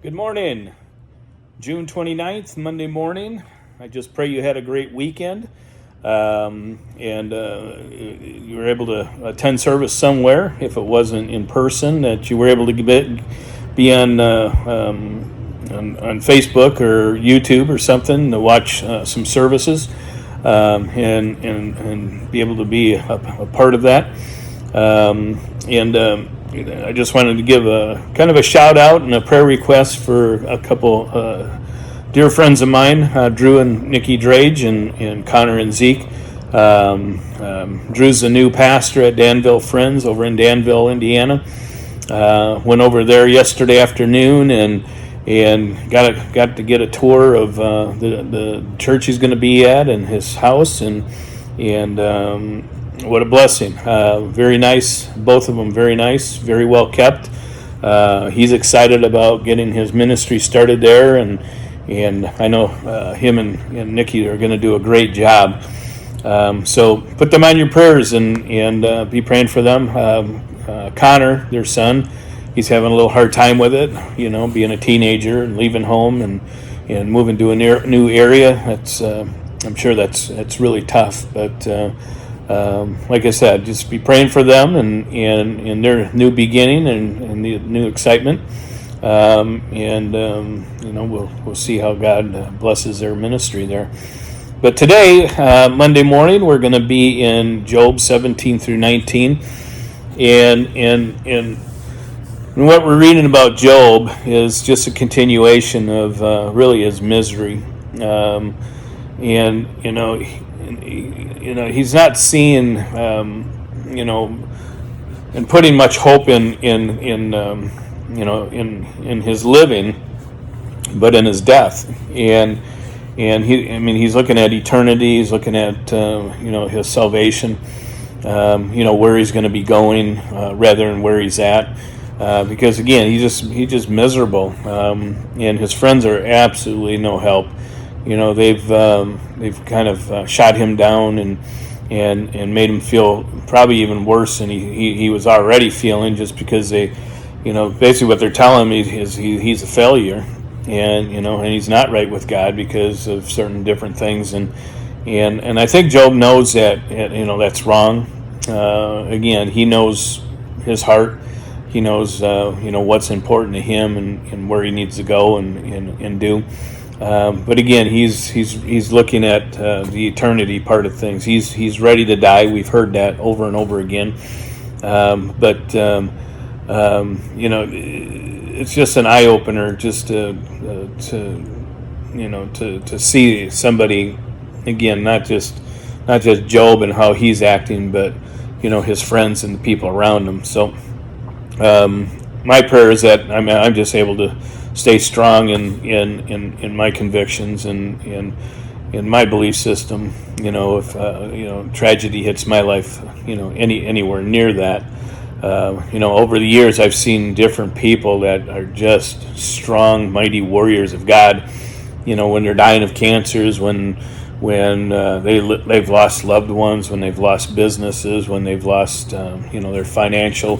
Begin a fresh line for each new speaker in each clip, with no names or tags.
Good morning, June 29th, Monday morning. I just pray you had a great weekend and you were able to attend service somewhere. If it wasn't in person, that you were able to be on Facebook or YouTube or something to watch some services and be able to be a part of that. I just wanted to give a kind of a shout out and a prayer request for a couple dear friends of mine, Drew and Nikki Drage and Connor and Zeke. Drew's the new pastor at Danville Friends over in Danville, Indiana. Went over there yesterday afternoon and got to get a tour of the church he's going to be at and his house and what a blessing. Very nice. Both of them very nice, very well kept. He's excited about getting his ministry started there, and I know him and Nikki are going to do a great job. So put them on your prayers and be praying for them. Connor, their son, he's having a little hard time with it, being a teenager and leaving home and moving to a new area. That's I'm sure that's really tough, but like I said, just be praying for them and their new beginning and the new excitement. We'll see how God blesses their ministry there. But today, Monday morning, we're going to be in Job 17 through 19, and what we're reading about Job is just a continuation of really his misery, he's not seeing, and putting much hope in his living, but in his death. And he's looking at eternity. He's looking at, his salvation, where he's going to be going, rather than where he's at. Because again, he's just miserable. And his friends are absolutely no help. They've kind of shot him down and made him feel probably even worse than he was already feeling, just because they, basically what they're telling him is he's a failure, and he's not right with God because of certain different things, and I think Job knows that that's wrong. Again, he knows his heart. He knows what's important to him and where he needs to go and do. But again, he's looking at the eternity part of things. He's ready to die. We've heard that over and over again. It's just an eye opener just to see somebody again, not just Job and how he's acting, but his friends and the people around him. So my prayer is that I'm just able to stay strong in my convictions and in my belief system. If tragedy hits my life, anywhere near that. Over the years, I've seen different people that are just strong, mighty warriors of God. When they're dying of cancers, when they've lost loved ones, when they've lost businesses, when they've lost their financial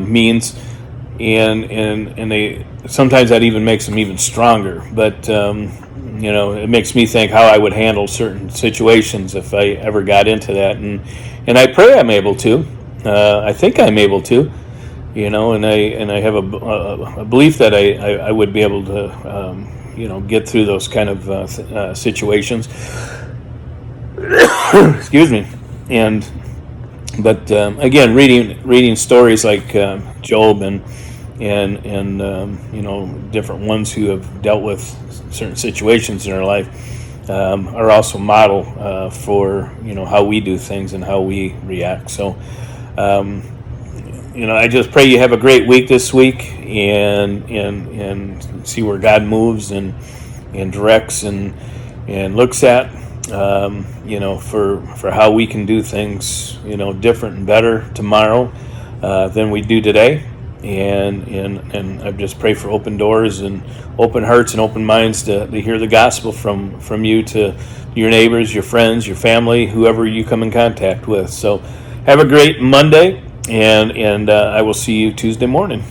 means. And they sometimes that even makes them even stronger. But it makes me think how I would handle certain situations if I ever got into that. And I pray I'm able to. I think I'm able to. And I have a belief that I would be able to get through those kind of situations. Excuse me. But again, reading stories like Job and different ones who have dealt with certain situations in their life are also model for how we do things and how we react. So I just pray you have a great week this week and see where God moves and directs and looks at for how we can do things different and better tomorrow than we do today. And I just pray for open doors and open hearts and open minds to hear the gospel from you to your neighbors, your friends, your family, whoever you come in contact with. So have a great Monday, and I will see you Tuesday morning.